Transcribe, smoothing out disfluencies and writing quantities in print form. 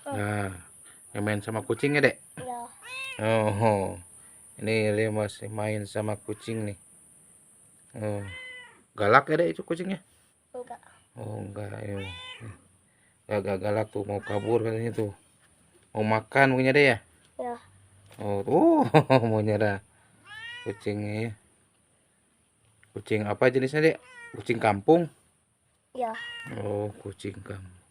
Nah, yang main sama kucing ya, Dek? Ya. Oh, ini dia masih main sama kucing nih. Oh, galak ya, Dek, itu kucingnya? Enggak. Oh, enggak, ya. Gak galak tuh, mau kabur katanya tuh. Mau makan punya deh ya? Ya. Oh, mau nyerah kucingnya ya. Kucing apa jenisnya, Dek? Kucing kampung? Ya. Oh, kucing kampung.